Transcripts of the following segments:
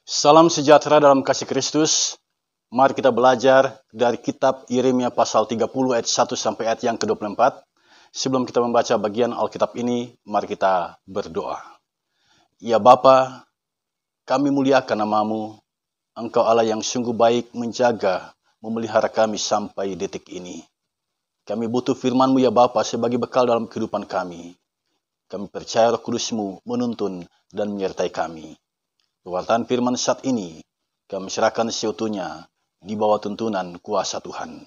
Salam sejahtera dalam kasih Kristus. Mari kita belajar dari kitab Yeremia pasal 30 ayat 1 sampai ayat yang ke-24. Sebelum kita membaca bagian Alkitab ini, mari kita berdoa. Ya Bapa, kami muliakan nama-Mu. Engkau Allah yang sungguh baik menjaga, memelihara kami sampai detik ini. Kami butuh firman-Mu ya Bapa sebagai bekal dalam kehidupan kami. Kami percaya Roh Kudus-Mu menuntun dan menyertai kami. Pewartaan firman saat ini, kami serahkan seutuhnya di bawah tuntunan kuasa Tuhan.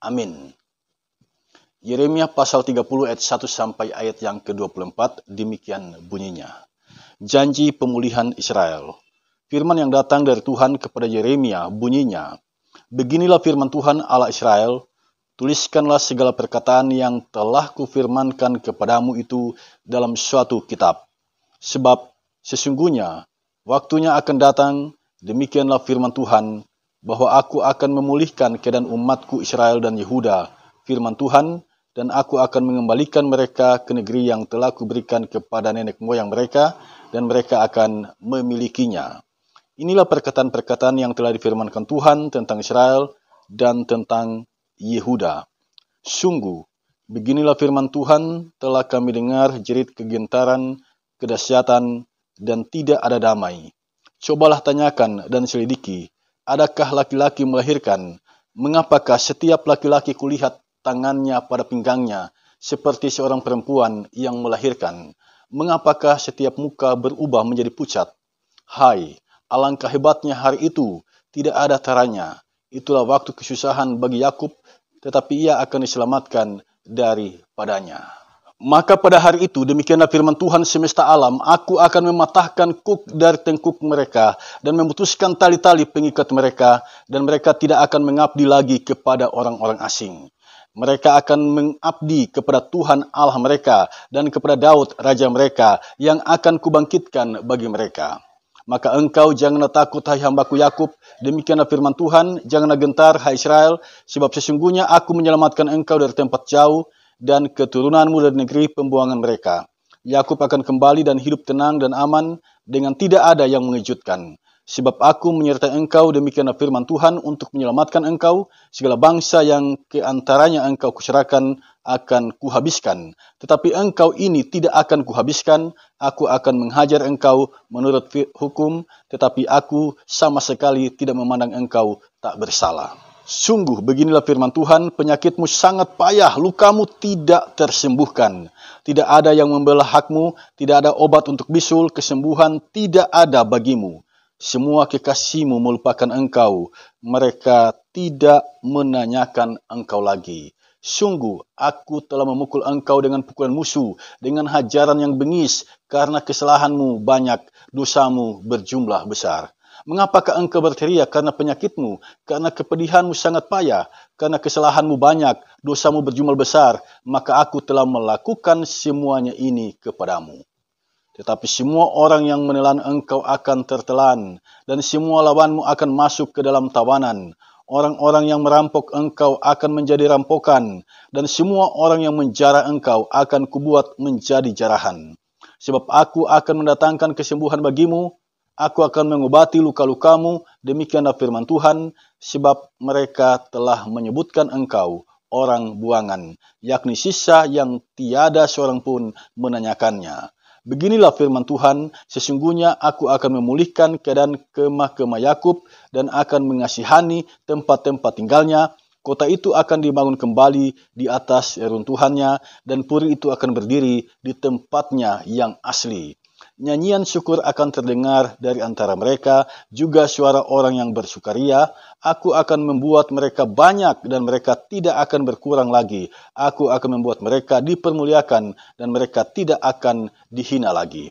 Amin. Yeremia pasal 30 ayat 1 sampai ayat yang ke-24, demikian bunyinya. Janji pemulihan Israel. Firman yang datang dari Tuhan kepada Yeremia bunyinya, beginilah firman Tuhan Allah Israel, tuliskanlah segala perkataan yang telah kufirmankan kepadamu itu dalam suatu kitab. Sebab sesungguhnya waktunya akan datang, demikianlah firman Tuhan, bahwa aku akan memulihkan keadaan umatku Israel dan Yehuda, firman Tuhan, dan aku akan mengembalikan mereka ke negeri yang telah kuberikan kepada nenek moyang mereka, dan mereka akan memilikinya. Inilah perkataan-perkataan yang telah difirmankan Tuhan tentang Israel dan tentang Yehuda. Sungguh, beginilah firman Tuhan, telah kami dengar jerit kegentaran, kedahsyatan, dan tidak ada damai. Cobalah tanyakan dan selidiki, adakah laki-laki melahirkan? Mengapakah setiap laki-laki kulihat tangannya pada pinggangnya, seperti seorang perempuan yang melahirkan? Mengapakah setiap muka berubah menjadi pucat? Hai, alangkah hebatnya hari itu, tidak ada taranya. Itulah waktu kesusahan bagi Yakub, tetapi ia akan diselamatkan daripadanya. Maka pada hari itu, demikianlah firman Tuhan semesta alam, aku akan mematahkan kuk dari tengkuk mereka, dan memutuskan tali-tali pengikat mereka, dan mereka tidak akan mengabdi lagi kepada orang-orang asing. Mereka akan mengabdi kepada Tuhan Allah mereka, dan kepada Daud raja mereka, yang akan kubangkitkan bagi mereka. Maka engkau janganlah takut, hai hambaku Yakub, demikianlah firman Tuhan, janganlah gentar, hai Israel, sebab sesungguhnya aku menyelamatkan engkau dari tempat jauh, dan keturunanmu dari negeri pembuangan mereka. Yakub akan kembali dan hidup tenang dan aman, dengan tidak ada yang mengejutkan. Sebab aku menyertai engkau, demikianlah firman Tuhan, untuk menyelamatkan engkau, segala bangsa yang keantaranya engkau kuserahkan akan kuhabiskan. Tetapi engkau ini tidak akan kuhabiskan, aku akan menghajar engkau menurut hukum, tetapi aku sama sekali tidak memandang engkau tak bersalah. Sungguh beginilah firman Tuhan, penyakitmu sangat payah, lukamu tidak tersembuhkan. Tidak ada yang membela hakmu, tidak ada obat untuk bisul, kesembuhan tidak ada bagimu. Semua kekasihmu melupakan engkau, mereka tidak menanyakan engkau lagi. Sungguh, aku telah memukul engkau dengan pukulan musuh, dengan hajaran yang bengis, karena kesalahanmu banyak, dosamu berjumlah besar. Mengapakah engkau berteriak karena penyakitmu, karena kepedihanmu sangat payah, karena kesalahanmu banyak, dosamu berjumlah besar, maka aku telah melakukan semuanya ini kepadamu. Tetapi semua orang yang menelan engkau akan tertelan, dan semua lawanmu akan masuk ke dalam tawanan. Orang-orang yang merampok engkau akan menjadi rampokan, dan semua orang yang menjara engkau akan kubuat menjadi jarahan. Sebab aku akan mendatangkan kesembuhan bagimu, aku akan mengobati luka-lukamu, demikianlah firman Tuhan, sebab mereka telah menyebutkan engkau orang buangan, yakni sisa yang tiada seorang pun menanyakannya. Beginilah firman Tuhan, sesungguhnya aku akan memulihkan keadaan kemah-kemah Yakub, dan akan mengasihani tempat-tempat tinggalnya. Kota itu akan dibangun kembali di atas reruntuhannya, dan puri itu akan berdiri di tempatnya yang asli. Nyanyian syukur akan terdengar dari antara mereka, juga suara orang yang bersukaria. Aku akan membuat mereka banyak, dan mereka tidak akan berkurang lagi. Aku akan membuat mereka dipermuliakan, dan mereka tidak akan dihina lagi.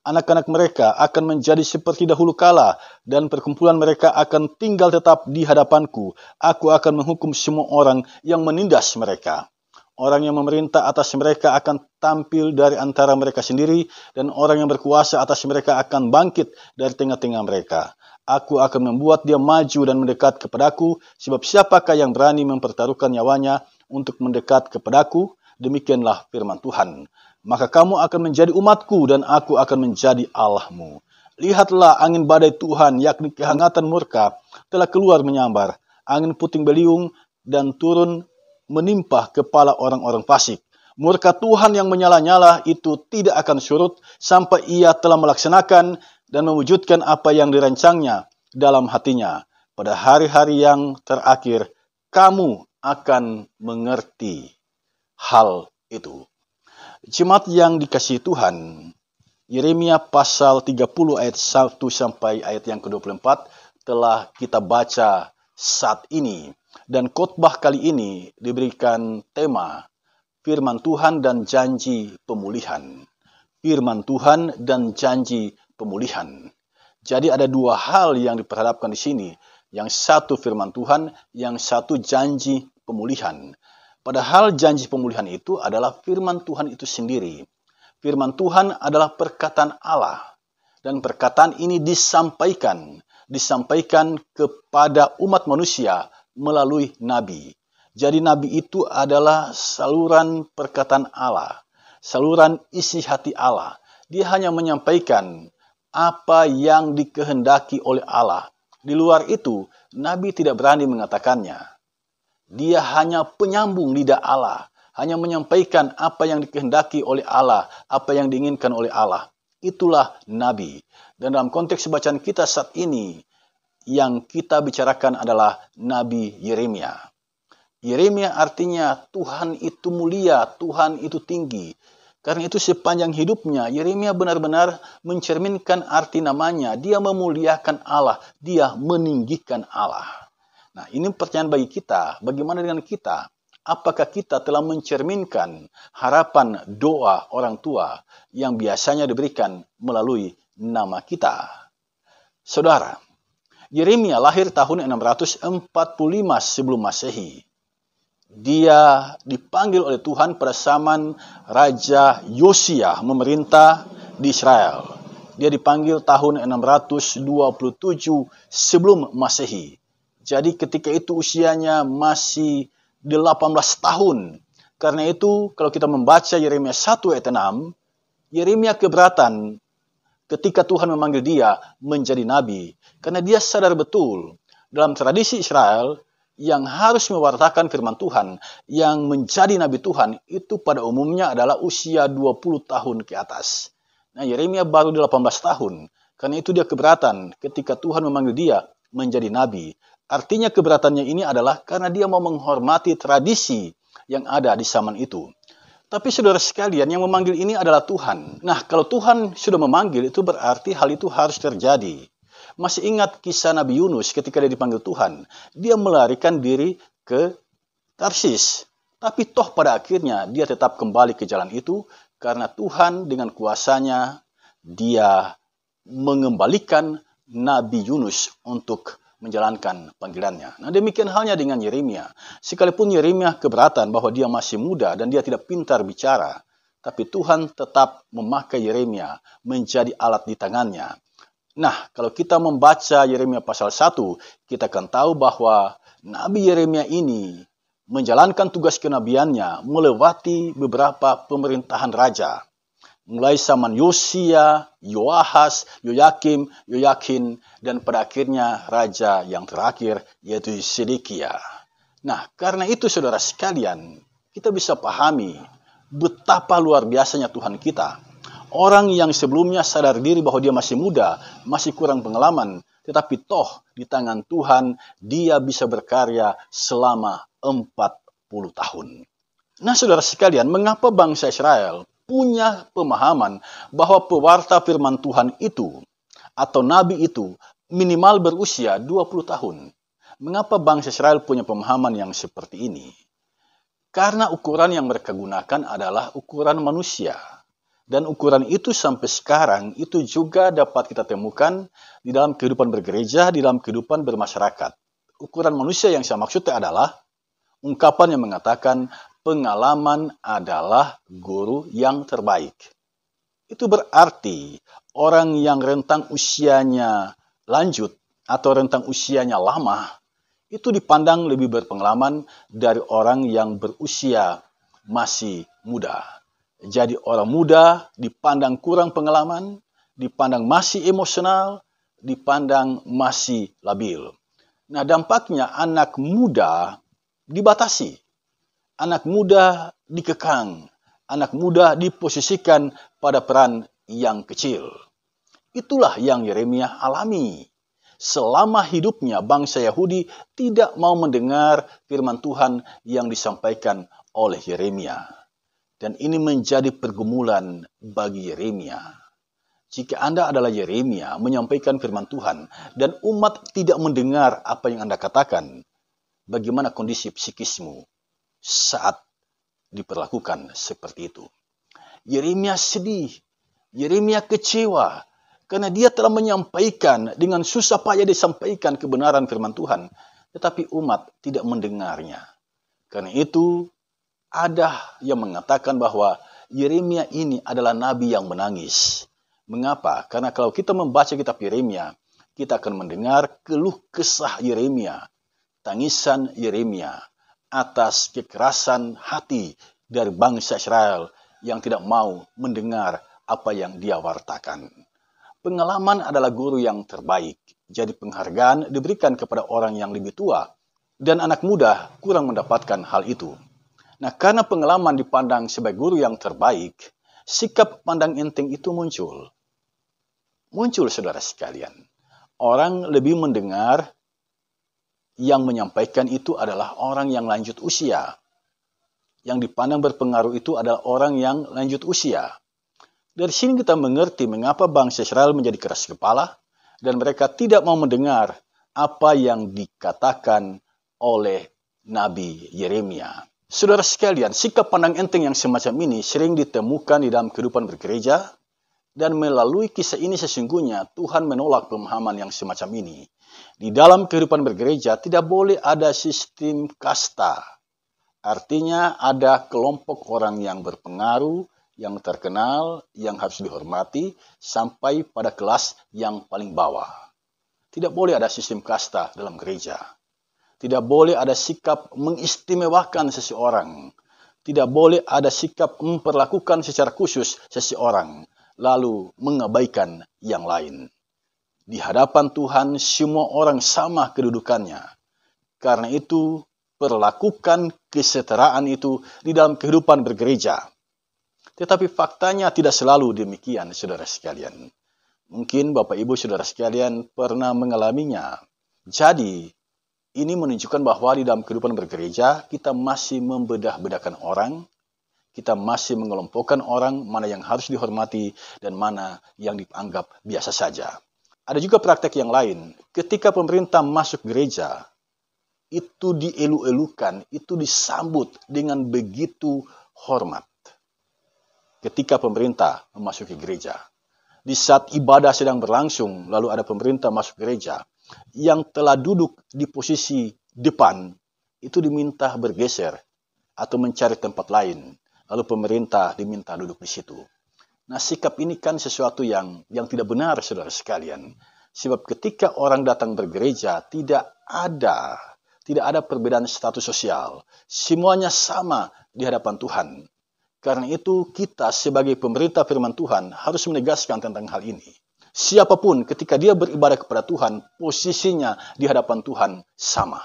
Anak-anak mereka akan menjadi seperti dahulu kala, dan perkumpulan mereka akan tinggal tetap di hadapanku. Aku akan menghukum semua orang yang menindas mereka. Orang yang memerintah atas mereka akan tampil dari antara mereka sendiri, dan orang yang berkuasa atas mereka akan bangkit dari tengah-tengah mereka. Aku akan membuat dia maju dan mendekat kepadaku, sebab siapakah yang berani mempertaruhkan nyawanya untuk mendekat kepadaku? Demikianlah firman Tuhan. Maka kamu akan menjadi umatku, dan aku akan menjadi Allahmu. Lihatlah angin badai Tuhan, yakni kehangatan murka, telah keluar menyambar. Angin puting beliung dan turun menimpa kepala orang-orang fasik. Murka Tuhan yang menyala-nyala itu tidak akan surut sampai ia telah melaksanakan dan mewujudkan apa yang dirancangnya dalam hatinya. Pada hari-hari yang terakhir, kamu akan mengerti hal itu. Jemaat yang dikasihi Tuhan, Yeremia pasal 30 ayat 1 sampai ayat yang ke-24 telah kita baca saat ini. Dan khotbah kali ini diberikan tema Firman Tuhan dan Janji Pemulihan. Firman Tuhan dan Janji Pemulihan. Jadi ada dua hal yang diperhadapkan di sini. Yang satu firman Tuhan, yang satu janji pemulihan. Padahal janji pemulihan itu adalah firman Tuhan itu sendiri. Firman Tuhan adalah perkataan Allah. Dan perkataan ini disampaikan kepada umat manusia melalui nabi. Jadi nabi itu adalah saluran perkataan Allah. Saluran isi hati Allah. Dia hanya menyampaikan apa yang dikehendaki oleh Allah. Di luar itu, nabi tidak berani mengatakannya. Dia hanya penyambung lidah Allah. Hanya menyampaikan apa yang dikehendaki oleh Allah, apa yang diinginkan oleh Allah. Itulah nabi. Dan dalam konteks bacaan kita saat ini, yang kita bicarakan adalah Nabi Yeremia. Yeremia artinya Tuhan itu mulia, Tuhan itu tinggi. Karena itu sepanjang hidupnya, Yeremia benar-benar mencerminkan arti namanya. Dia memuliakan Allah, dia meninggikan Allah. Nah, ini pertanyaan bagi kita, bagaimana dengan kita? Apakah kita telah mencerminkan harapan doa orang tua yang biasanya diberikan melalui nama kita? Saudara, Yeremia lahir tahun 645 sebelum Masehi. Dia dipanggil oleh Tuhan pada zaman Raja Yosia memerintah di Israel. Dia dipanggil tahun 627 sebelum Masehi. Jadi ketika itu usianya masih 18 tahun. Karena itu kalau kita membaca Yeremia 1 ayat 6, Yeremia keberatan ketika Tuhan memanggil dia menjadi nabi. Karena dia sadar betul dalam tradisi Israel yang harus mewartakan firman Tuhan, yang menjadi nabi Tuhan itu pada umumnya adalah usia 20 tahun ke atas. Nah, Yeremia baru 18 tahun. Karena itu dia keberatan ketika Tuhan memanggil dia menjadi nabi. Artinya keberatannya ini adalah karena dia mau menghormati tradisi yang ada di zaman itu. Tapi saudara sekalian, yang memanggil ini adalah Tuhan. Nah, kalau Tuhan sudah memanggil, itu berarti hal itu harus terjadi. Masih ingat kisah Nabi Yunus ketika dia dipanggil Tuhan? Dia melarikan diri ke Tarsis. Tapi toh pada akhirnya dia tetap kembali ke jalan itu karena Tuhan dengan kuasanya dia mengembalikan Nabi Yunus untuk menjalankan panggilannya. Nah, demikian halnya dengan Yeremia. Sekalipun Yeremia keberatan bahwa dia masih muda dan dia tidak pintar bicara, tapi Tuhan tetap memakai Yeremia menjadi alat di tangannya. Nah, kalau kita membaca Yeremia pasal 1, kita akan tahu bahwa Nabi Yeremia ini menjalankan tugas kenabiannya melewati beberapa pemerintahan raja. Mulai zaman Yosia, Yoahas, Yoyakim, Yoyakin, dan pada akhirnya raja yang terakhir yaitu Sedekia. Nah, karena itu saudara sekalian, kita bisa pahami betapa luar biasanya Tuhan kita. Orang yang sebelumnya sadar diri bahwa dia masih muda, masih kurang pengalaman, tetapi toh di tangan Tuhan dia bisa berkarya selama 40 tahun. Nah, saudara sekalian, mengapa bangsa Israel punya pemahaman bahwa pewarta firman Tuhan itu atau nabi itu minimal berusia 20 tahun. Mengapa bangsa Israel punya pemahaman yang seperti ini? Karena ukuran yang mereka gunakan adalah ukuran manusia. Dan ukuran itu sampai sekarang itu juga dapat kita temukan di dalam kehidupan bergereja, di dalam kehidupan bermasyarakat. Ukuran manusia yang saya maksudnya adalah ungkapan yang mengatakan pengalaman adalah guru yang terbaik. Itu berarti orang yang rentang usianya lanjut atau rentang usianya lama itu dipandang lebih berpengalaman dari orang yang berusia masih muda. Jadi orang muda dipandang kurang pengalaman dipandang masih emosional, dipandang masih labil. Nah, dampaknya anak muda dibatasi, anak muda dikekang, anak muda diposisikan pada peran yang kecil. Itulah yang Yeremia alami. Selama hidupnya, bangsa Yahudi tidak mau mendengar firman Tuhan yang disampaikan oleh Yeremia. Dan ini menjadi pergumulan bagi Yeremia. Jika Anda adalah Yeremia menyampaikan firman Tuhan dan umat tidak mendengar apa yang Anda katakan, bagaimana kondisi psikismu saat diperlakukan seperti itu? Yeremia sedih, Yeremia kecewa, karena dia telah menyampaikan dengan susah payah disampaikan kebenaran firman Tuhan, tetapi umat tidak mendengarnya. Karena itu, ada yang mengatakan bahwa Yeremia ini adalah nabi yang menangis. Mengapa? Karena kalau kita membaca kitab Yeremia, kita akan mendengar keluh kesah Yeremia, tangisan Yeremia atas kekerasan hati dari bangsa Israel yang tidak mau mendengar apa yang dia wartakan. Pengalaman adalah guru yang terbaik. Jadi penghargaan diberikan kepada orang yang lebih tua. Dan anak muda kurang mendapatkan hal itu. Nah, karena pengalaman dipandang sebagai guru yang terbaik, sikap pandang enteng itu muncul. Muncul, saudara sekalian. Orang lebih mendengar yang menyampaikan itu adalah orang yang lanjut usia. Yang dipandang berpengaruh itu adalah orang yang lanjut usia. Dari sini kita mengerti mengapa bangsa Israel menjadi keras kepala dan mereka tidak mau mendengar apa yang dikatakan oleh Nabi Yeremia. Saudara sekalian, sikap pandang enteng yang semacam ini sering ditemukan di dalam kehidupan bergereja, dan melalui kisah ini sesungguhnya Tuhan menolak pemahaman yang semacam ini. Di dalam kehidupan bergereja tidak boleh ada sistem kasta. Artinya ada kelompok orang yang berpengaruh, yang terkenal, yang harus dihormati, sampai pada kelas yang paling bawah. Tidak boleh ada sistem kasta dalam gereja. Tidak boleh ada sikap mengistimewakan seseorang. Tidak boleh ada sikap memperlakukan secara khusus seseorang, lalu mengabaikan yang lain. Di hadapan Tuhan, semua orang sama kedudukannya. Karena itu, perlakukan kesetaraan itu di dalam kehidupan bergereja. Tetapi faktanya tidak selalu demikian, saudara sekalian. Mungkin Bapak Ibu saudara sekalian pernah mengalaminya. Jadi, ini menunjukkan bahwa di dalam kehidupan bergereja, kita masih membedah-bedahkan orang, kita masih mengelompokkan orang mana yang harus dihormati dan mana yang dianggap biasa saja. Ada juga praktek yang lain. Ketika pemerintah masuk gereja, itu dielu-elukan, itu disambut dengan begitu hormat. Ketika pemerintah memasuki gereja, di saat ibadah sedang berlangsung, lalu ada pemerintah masuk gereja, yang telah duduk di posisi depan, itu diminta bergeser atau mencari tempat lain, lalu pemerintah diminta duduk di situ. Nah, sikap ini kan sesuatu yang tidak benar, saudara sekalian. Sebab ketika orang datang bergereja, tidak ada perbedaan status sosial. Semuanya sama di hadapan Tuhan. Karena itu kita sebagai pemerintah firman Tuhan harus menegaskan tentang hal ini. Siapapun ketika dia beribadah kepada Tuhan, posisinya di hadapan Tuhan sama.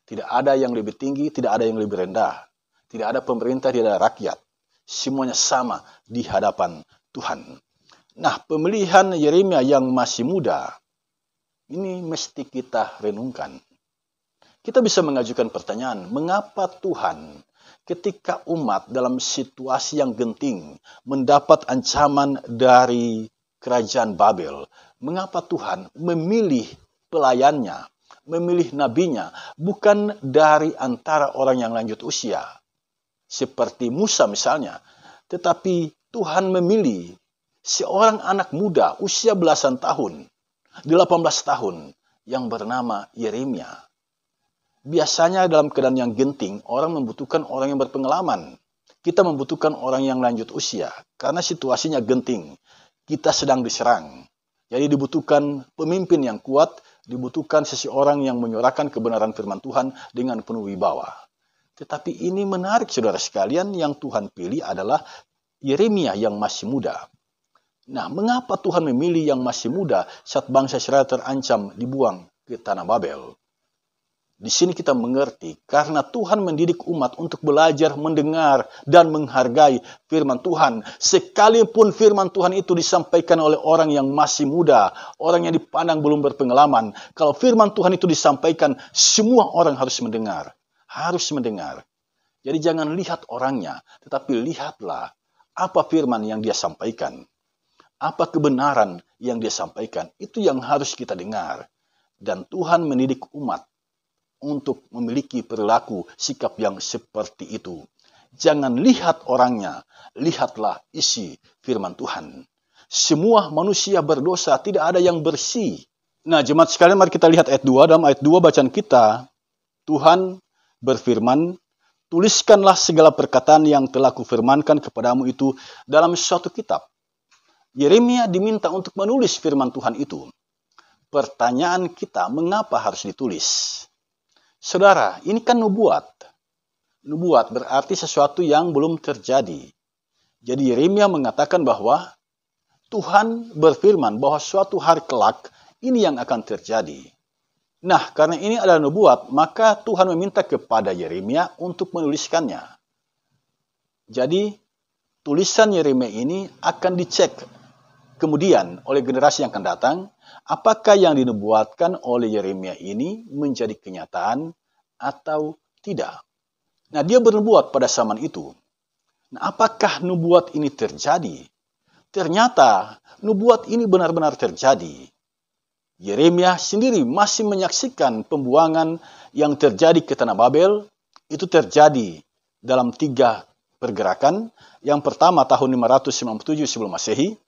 Tidak ada yang lebih tinggi, tidak ada yang lebih rendah. Tidak ada pemerintah, tidak ada rakyat. Semuanya sama di hadapan Tuhan. Nah, pemilihan Yeremia yang masih muda, ini mesti kita renungkan. Kita bisa mengajukan pertanyaan, mengapa Tuhan ketika umat dalam situasi yang genting mendapat ancaman dari kerajaan Babel, mengapa Tuhan memilih pelayannya, memilih nabinya, bukan dari antara orang yang lanjut usia, seperti Musa misalnya, tetapi Tuhan memilih seorang anak muda usia belasan tahun, 18 tahun, yang bernama Yeremia. Biasanya dalam keadaan yang genting, orang membutuhkan orang yang berpengalaman. Kita membutuhkan orang yang lanjut usia, karena situasinya genting. Kita sedang diserang. Jadi dibutuhkan pemimpin yang kuat, dibutuhkan seseorang yang menyuarakan kebenaran firman Tuhan dengan penuh wibawa. Tetapi ini menarik, saudara sekalian, yang Tuhan pilih adalah Yeremia yang masih muda. Nah, mengapa Tuhan memilih yang masih muda saat bangsa Israel terancam dibuang ke tanah Babel? Di sini kita mengerti karena Tuhan mendidik umat untuk belajar mendengar dan menghargai firman Tuhan. Sekalipun firman Tuhan itu disampaikan oleh orang yang masih muda, orang yang dipandang belum berpengalaman. Kalau firman Tuhan itu disampaikan, semua orang harus mendengar. Harus mendengar. Jadi jangan lihat orangnya, tetapi lihatlah apa firman yang dia sampaikan. Apa kebenaran yang dia sampaikan. Itu yang harus kita dengar. Dan Tuhan mendidik umat untuk memiliki perilaku sikap yang seperti itu. Jangan lihat orangnya, lihatlah isi firman Tuhan. Semua manusia berdosa, tidak ada yang bersih. Nah, jemaat sekalian, mari kita lihat ayat 2. Dalam ayat 2 bacaan kita, Tuhan berfirman, tuliskanlah segala perkataan yang telah kufirmankan kepadamu itu dalam suatu kitab. Yeremia diminta untuk menulis firman Tuhan itu. Pertanyaan kita, mengapa harus ditulis? Saudara, ini kan nubuat. Nubuat berarti sesuatu yang belum terjadi. Jadi Yeremia mengatakan bahwa Tuhan berfirman bahwa suatu hari kelak ini yang akan terjadi. Nah, karena ini adalah nubuat, maka Tuhan meminta kepada Yeremia untuk menuliskannya. Jadi, tulisan Yeremia ini akan dicek kemudian oleh generasi yang akan datang, apakah yang dinubuatkan oleh Yeremia ini menjadi kenyataan atau tidak. Nah, dia bernubuat pada zaman itu. Nah, apakah nubuat ini terjadi? Ternyata nubuat ini benar-benar terjadi. Yeremia sendiri masih menyaksikan pembuangan yang terjadi ke tanah Babel. Itu terjadi dalam 3 pergerakan. Yang pertama tahun 597 sebelum Masehi.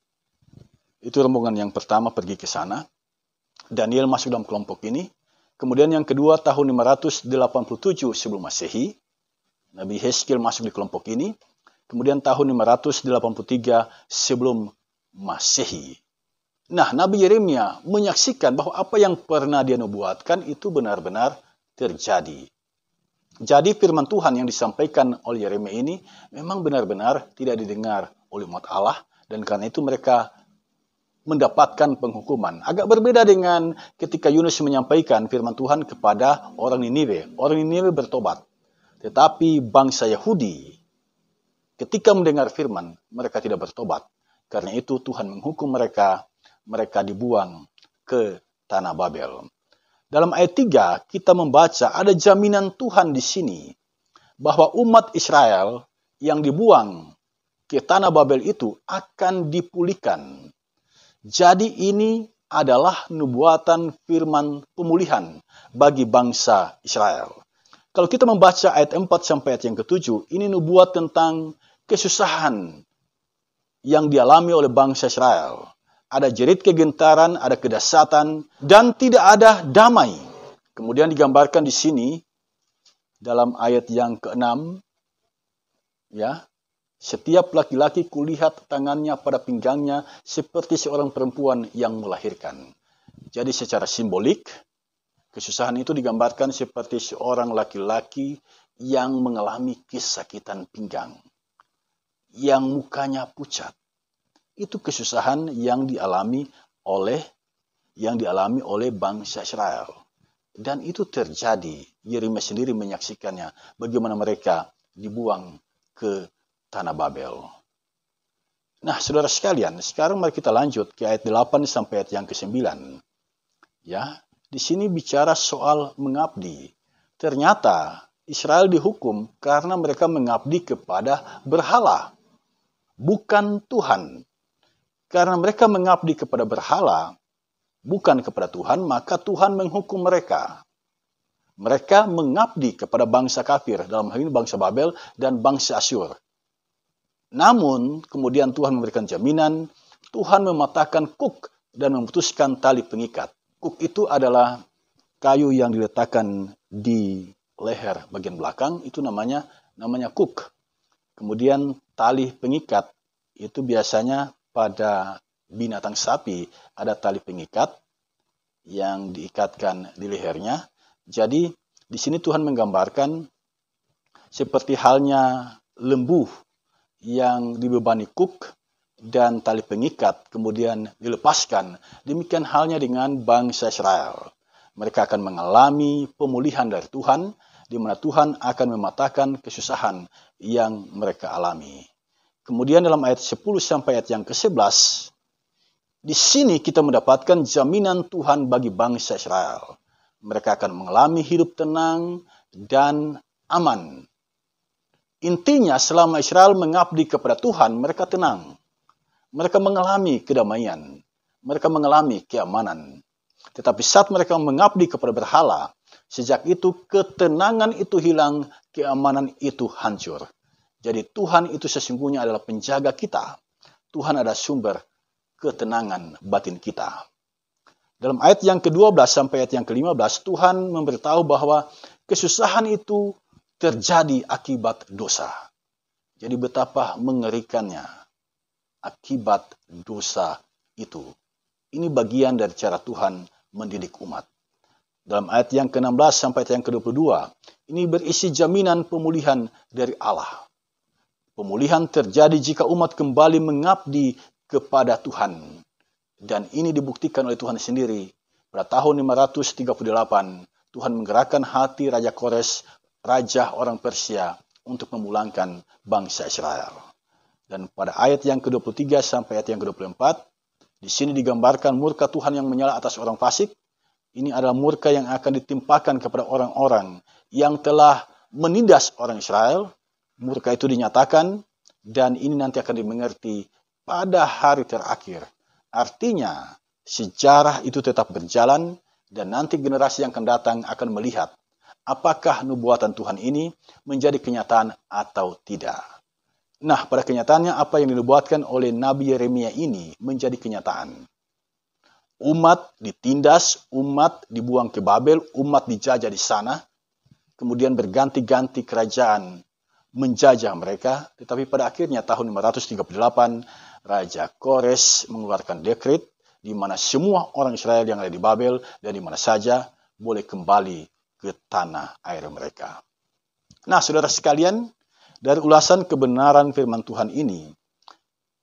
Itu rombongan yang pertama pergi ke sana. Daniel masuk dalam kelompok ini. Kemudian yang kedua tahun 587 sebelum Masehi. Nabi Hezkiel masuk di kelompok ini. Kemudian tahun 583 sebelum Masehi. Nah, Nabi Yeremia menyaksikan bahwa apa yang pernah dia nubuatkan itu benar-benar terjadi. Jadi firman Tuhan yang disampaikan oleh Yeremia ini memang benar-benar tidak didengar oleh umat Allah. Dan karena itu mereka mendapatkan penghukuman. Agak berbeda dengan ketika Yunus menyampaikan firman Tuhan kepada orang Niniwe. Orang Niniwe bertobat. Tetapi bangsa Yahudi ketika mendengar firman, mereka tidak bertobat. Karena itu Tuhan menghukum mereka, mereka dibuang ke tanah Babel. Dalam ayat 3 kita membaca ada jaminan Tuhan di sini bahwa umat Israel yang dibuang ke tanah Babel itu akan dipulihkan. Jadi ini adalah nubuatan firman pemulihan bagi bangsa Israel. Kalau kita membaca ayat 4 sampai ayat yang ke-7, ini nubuat tentang kesusahan yang dialami oleh bangsa Israel. Ada jerit kegentaran, ada kedahsyatan, dan tidak ada damai. Kemudian digambarkan di sini dalam ayat yang ke-6, ya. Setiap laki-laki kulihat tangannya pada pinggangnya seperti seorang perempuan yang melahirkan. Jadi secara simbolik, kesusahan itu digambarkan seperti seorang laki-laki yang mengalami kesakitan pinggang. Yang mukanya pucat. Itu kesusahan yang dialami oleh bangsa Israel. Dan itu terjadi. Yeremia sendiri menyaksikannya. Bagaimana mereka dibuang ke tanah Babel. Nah, saudara sekalian, sekarang mari kita lanjut ke ayat 8 sampai ayat yang ke-9. Ya, di sini bicara soal mengabdi. Ternyata Israel dihukum karena mereka mengabdi kepada berhala, bukan Tuhan. Karena mereka mengabdi kepada berhala, bukan kepada Tuhan, maka Tuhan menghukum mereka. Mereka mengabdi kepada bangsa kafir, dalam hal ini bangsa Babel dan bangsa Asyur. Namun, kemudian Tuhan memberikan jaminan, Tuhan mematahkan kuk dan memutuskan tali pengikat. Kuk itu adalah kayu yang diletakkan di leher bagian belakang, itu namanya kuk. Kemudian tali pengikat, itu biasanya pada binatang sapi, ada tali pengikat yang diikatkan di lehernya. Jadi, di sini Tuhan menggambarkan seperti halnya lembu yang dibebani kuk, dan tali pengikat kemudian dilepaskan. Demikian halnya dengan bangsa Israel. Mereka akan mengalami pemulihan dari Tuhan, di mana Tuhan akan mematahkan kesusahan yang mereka alami. Kemudian dalam ayat 10 sampai ayat yang ke-11, di sini kita mendapatkan jaminan Tuhan bagi bangsa Israel. Mereka akan mengalami hidup tenang dan aman. Intinya selama Israel mengabdi kepada Tuhan, mereka tenang. Mereka mengalami kedamaian. Mereka mengalami keamanan. Tetapi saat mereka mengabdi kepada berhala, sejak itu ketenangan itu hilang, keamanan itu hancur. Jadi Tuhan itu sesungguhnya adalah penjaga kita. Tuhan adalah sumber ketenangan batin kita. Dalam ayat yang ke-12 sampai ayat yang ke-15, Tuhan memberitahu bahwa kesusahan itu terjadi akibat dosa. Jadi betapa mengerikannya akibat dosa itu. Ini bagian dari cara Tuhan mendidik umat. Dalam ayat yang ke-16 sampai ayat yang ke-22, ini berisi jaminan pemulihan dari Allah. Pemulihan terjadi jika umat kembali mengabdi kepada Tuhan. Dan ini dibuktikan oleh Tuhan sendiri. Pada tahun 538, Tuhan menggerakkan hati Raja Kores, raja orang Persia, untuk memulangkan bangsa Israel. Dan pada ayat yang ke-23 sampai ayat yang ke-24, di sini digambarkan murka Tuhan yang menyala atas orang fasik. Ini adalah murka yang akan ditimpakan kepada orang-orang yang telah menindas orang Israel. Murka itu dinyatakan, dan ini nanti akan dimengerti pada hari terakhir. Artinya, sejarah itu tetap berjalan, dan nanti generasi yang akan datang akan melihat apakah nubuatan Tuhan ini menjadi kenyataan atau tidak. Nah, pada kenyataannya apa yang dinubuatkan oleh Nabi Yeremia ini menjadi kenyataan. Umat ditindas, umat dibuang ke Babel, umat dijajah di sana, kemudian berganti-ganti kerajaan menjajah mereka, tetapi pada akhirnya tahun 538, Raja Kores mengeluarkan dekret di mana semua orang Israel yang ada di Babel dan di mana saja boleh kembali ke tanah air mereka. Nah, saudara sekalian, dari ulasan kebenaran firman Tuhan ini,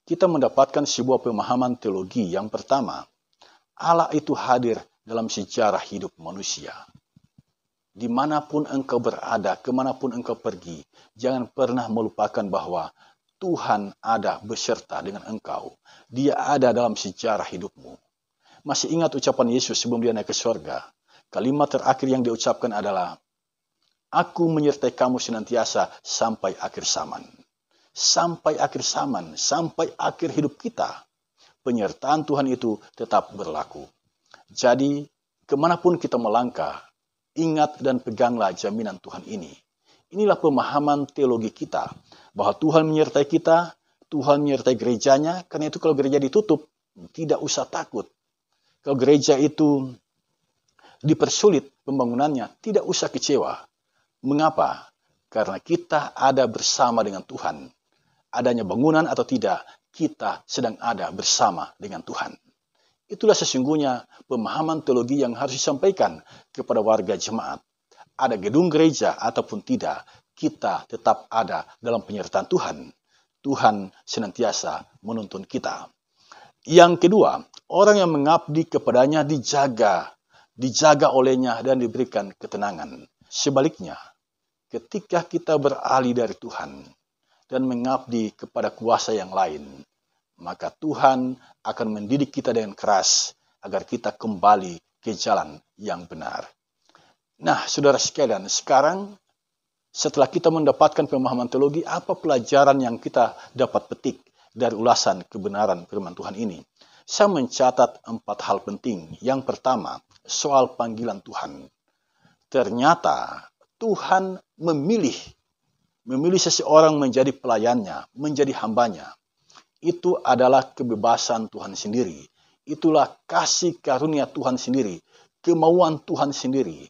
kita mendapatkan sebuah pemahaman teologi. Yang pertama, Allah itu hadir dalam sejarah hidup manusia. Dimanapun engkau berada, kemanapun engkau pergi, jangan pernah melupakan bahwa Tuhan ada beserta dengan engkau. Dia ada dalam sejarah hidupmu. Masih ingat ucapan Yesus sebelum dia naik ke surga? Kalimat terakhir yang diucapkan adalah, Aku menyertai kamu senantiasa sampai akhir zaman. Sampai akhir zaman, sampai akhir hidup kita. Penyertaan Tuhan itu tetap berlaku. Jadi, kemanapun kita melangkah, ingat dan peganglah jaminan Tuhan ini. Inilah pemahaman teologi kita, bahwa Tuhan menyertai kita, Tuhan menyertai gerejanya. Karena itu kalau gereja ditutup, tidak usah takut. Kalau gereja itu dipersulit pembangunannya, tidak usah kecewa. Mengapa? Karena kita ada bersama dengan Tuhan. Adanya bangunan atau tidak, kita sedang ada bersama dengan Tuhan. Itulah sesungguhnya pemahaman teologi yang harus disampaikan kepada warga jemaat. Ada gedung gereja ataupun tidak, kita tetap ada dalam penyertaan Tuhan. Tuhan senantiasa menuntun kita. Yang kedua, orang yang mengabdi kepadanya dijaga olehnya dan diberikan ketenangan. Sebaliknya, ketika kita beralih dari Tuhan dan mengabdi kepada kuasa yang lain, maka Tuhan akan mendidik kita dengan keras agar kita kembali ke jalan yang benar. Nah, saudara sekalian, sekarang setelah kita mendapatkan pemahaman teologi, apa pelajaran yang kita dapat petik dari ulasan kebenaran firman Tuhan ini? Saya mencatat 4 hal penting. Yang pertama, soal panggilan Tuhan. Ternyata Tuhan memilih seseorang menjadi pelayannya, menjadi hambanya. Itu adalah kebebasan Tuhan sendiri. Itulah kasih karunia Tuhan sendiri, kemauan Tuhan sendiri.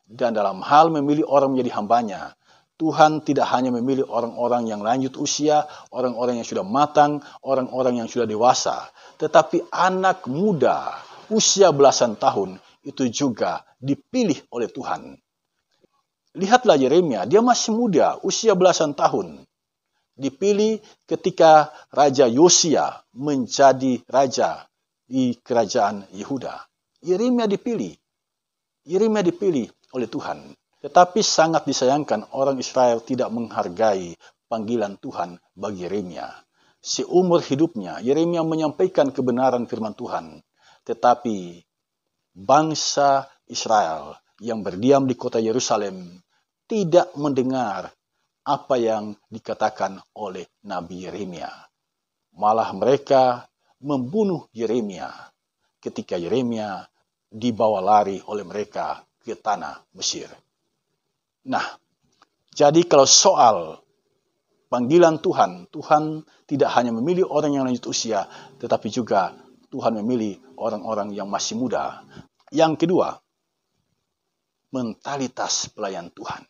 Dan dalam hal memilih orang menjadi hambanya, Tuhan tidak hanya memilih orang-orang yang lanjut usia, orang-orang yang sudah matang, orang-orang yang sudah dewasa. Tetapi anak muda, usia belasan tahun, itu juga dipilih oleh Tuhan. Lihatlah Yeremia, dia masih muda, usia belasan tahun. Dipilih ketika Raja Yosia menjadi raja di kerajaan Yehuda. Yeremia dipilih. Yeremia dipilih oleh Tuhan. Tetapi sangat disayangkan orang Israel tidak menghargai panggilan Tuhan bagi Yeremia. Seumur hidupnya, Yeremia menyampaikan kebenaran firman Tuhan. Tetapi bangsa Israel yang berdiam di kota Yerusalem tidak mendengar apa yang dikatakan oleh Nabi Yeremia. Malah mereka membunuh Yeremia ketika Yeremia dibawa lari oleh mereka ke tanah Mesir. Nah, jadi kalau soal panggilan Tuhan, Tuhan tidak hanya memilih orang yang lanjut usia, tetapi juga Tuhan memilih orang-orang yang masih muda. Yang kedua, mentalitas pelayan Tuhan.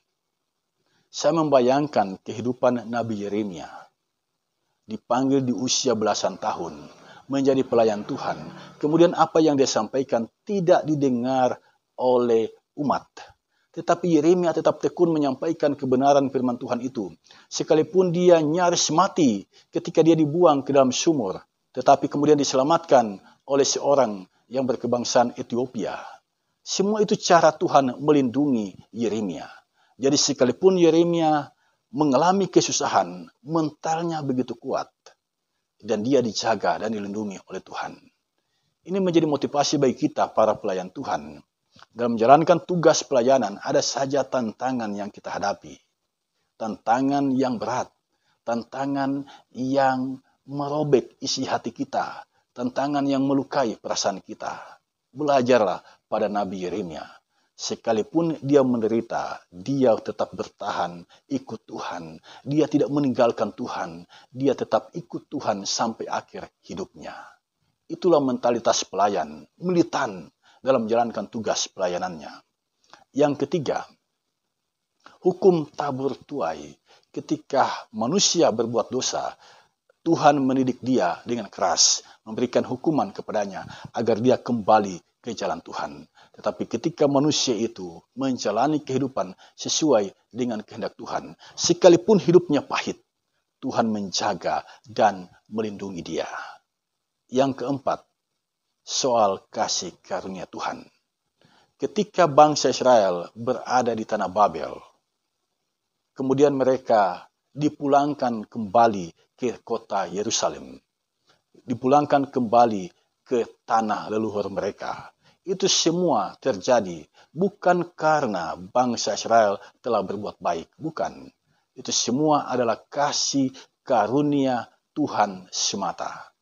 Saya membayangkan kehidupan Nabi Yeremia. Dipanggil di usia belasan tahun, menjadi pelayan Tuhan. Kemudian apa yang dia sampaikan tidak didengar oleh umat. Tetapi Yeremia tetap tekun menyampaikan kebenaran firman Tuhan itu. Sekalipun dia nyaris mati ketika dia dibuang ke dalam sumur. Tetapi kemudian diselamatkan oleh seorang yang berkebangsaan Ethiopia. Semua itu cara Tuhan melindungi Yeremia. Jadi sekalipun Yeremia mengalami kesusahan, mentalnya begitu kuat. Dan dia dijaga dan dilindungi oleh Tuhan. Ini menjadi motivasi bagi kita para pelayan Tuhan. Dalam menjalankan tugas pelayanan, ada saja tantangan yang kita hadapi. Tantangan yang berat. Tantangan yang merobek isi hati kita. Tantangan yang melukai perasaan kita. Belajarlah pada Nabi Yeremia. Sekalipun dia menderita, dia tetap bertahan, ikut Tuhan. Dia tidak meninggalkan Tuhan. Dia tetap ikut Tuhan sampai akhir hidupnya. Itulah mentalitas pelayan, militan dalam menjalankan tugas pelayanannya. Yang ketiga, hukum tabur tuai. Ketika manusia berbuat dosa, Tuhan mendidik dia dengan keras, memberikan hukuman kepadanya agar dia kembali ke jalan Tuhan. Tetapi ketika manusia itu menjalani kehidupan sesuai dengan kehendak Tuhan, sekalipun hidupnya pahit, Tuhan menjaga dan melindungi dia. Yang keempat, soal kasih karunia Tuhan. Ketika bangsa Israel berada di tanah Babel, kemudian mereka dipulangkan kembali ke kota Yerusalem. Dipulangkan kembali ke tanah leluhur mereka. Itu semua terjadi bukan karena bangsa Israel telah berbuat baik. Bukan. Itu semua adalah kasih karunia Tuhan semata.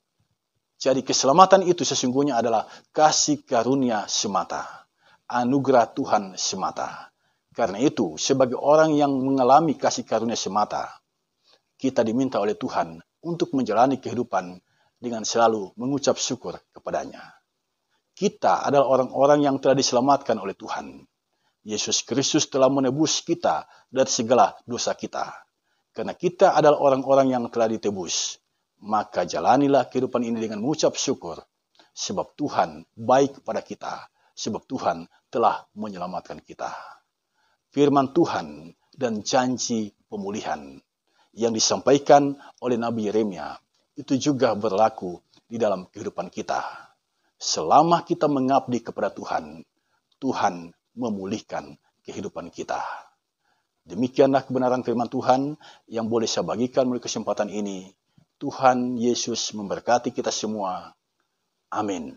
Jadi keselamatan itu sesungguhnya adalah kasih karunia semata. Anugerah Tuhan semata. Karena itu, sebagai orang yang mengalami kasih karunia semata, kita diminta oleh Tuhan untuk menjalani kehidupan dengan selalu mengucap syukur kepadanya. Kita adalah orang-orang yang telah diselamatkan oleh Tuhan. Yesus Kristus telah menebus kita dari segala dosa kita. Karena kita adalah orang-orang yang telah ditebus, maka jalanilah kehidupan ini dengan mengucap syukur. Sebab Tuhan baik kepada kita, sebab Tuhan telah menyelamatkan kita. Firman Tuhan dan janji pemulihan yang disampaikan oleh Nabi Yeremia itu juga berlaku di dalam kehidupan kita. Selama kita mengabdi kepada Tuhan, Tuhan memulihkan kehidupan kita. Demikianlah kebenaran firman Tuhan yang boleh saya bagikan melalui kesempatan ini. Tuhan Yesus memberkati kita semua. Amin.